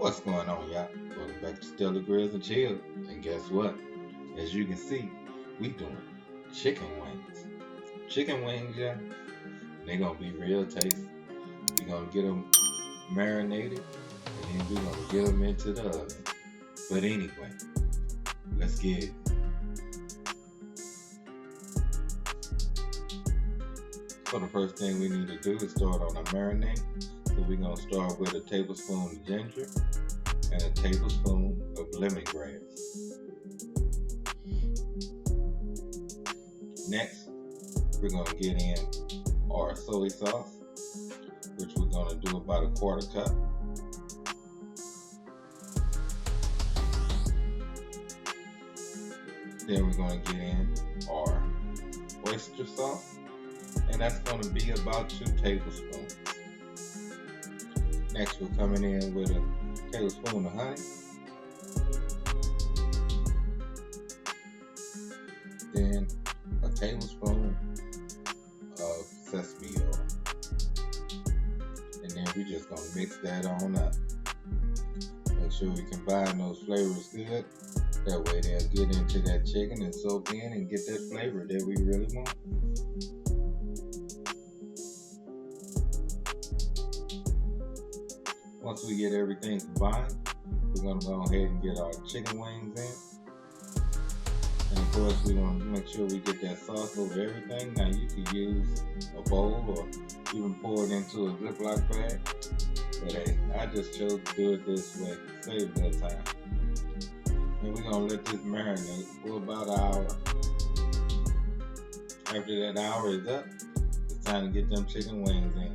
What's going on, y'all? Welcome back to Stelly Grills and Chill. And guess what? As you can see, we doing chicken wings. Chicken wings, y'all. They're gonna be real tasty. We're gonna get them marinated, and then we're gonna get them into the oven. But anyway, let's get it. So the first thing we need to do is start on our marinade. So we're gonna start with a tablespoon of ginger and a tablespoon of lemongrass. Next, we're gonna get in our soy sauce, which we're gonna do about a quarter cup. Then we're gonna get in our oyster sauce, and that's gonna be about 2 tablespoons. Next, we're coming in with a tablespoon of honey. Then a tablespoon of sesame oil. And then we're just gonna mix that on up. Make sure we combine those flavors good. That way they'll get into that chicken and soak in and get that flavor that we really want. Once we get everything combined, we're going to go ahead and get our chicken wings in. And of course, we're going to make sure we get that sauce over everything. Now you can use a bowl or even pour it into a Ziploc bag. But hey, I just chose to do it this way, save that time. And we're going to let this marinate for about an hour. After that hour is up, it's time to get them chicken wings in.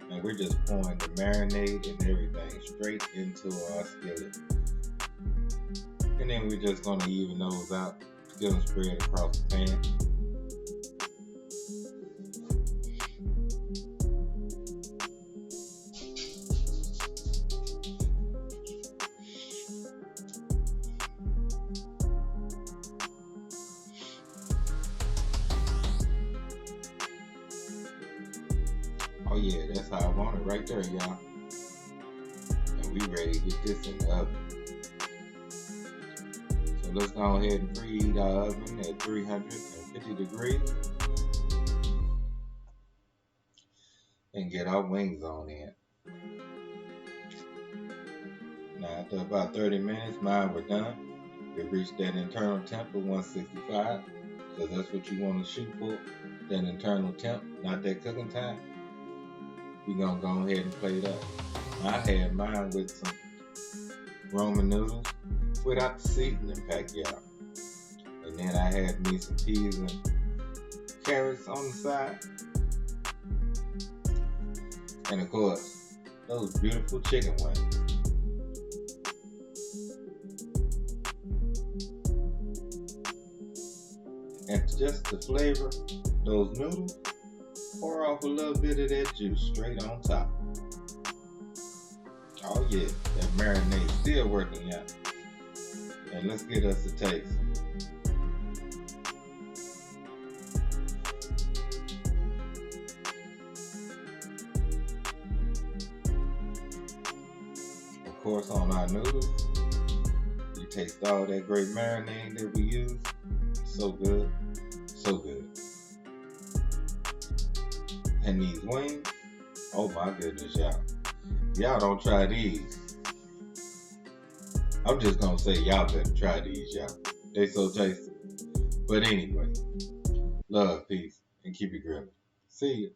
And we're just pouring the marinade and everything straight into our skillet. And then we're just going to even those out, get them spread across the pan. Oh yeah, that's how I want it right there, y'all. And we ready to get this in the oven. So let's go ahead and preheat our oven at 350 degrees. And get our wings on in. Now after about 30 minutes, mine were done. It reached that internal temp of 165. So that's what you want to shoot for, that internal temp, not that cooking time. We're going to go ahead and plate up. I had mine with some Roman noodles without the seasoning pack, y'all. And then I had me some peas and carrots on the side. And of course, those beautiful chicken wings. And just to flavor those noodles, pour off a little bit of that juice straight on top. Oh yeah, that marinade still working out. And let's get us a taste. Of course, on our noodles, you taste all that great marinade that we use. So good, so good. And these wings, oh my goodness, y'all. Y'all don't try these. I'm just gonna say y'all better try these, y'all. They so tasty. But anyway, love, peace, and keep it grilling. See ya.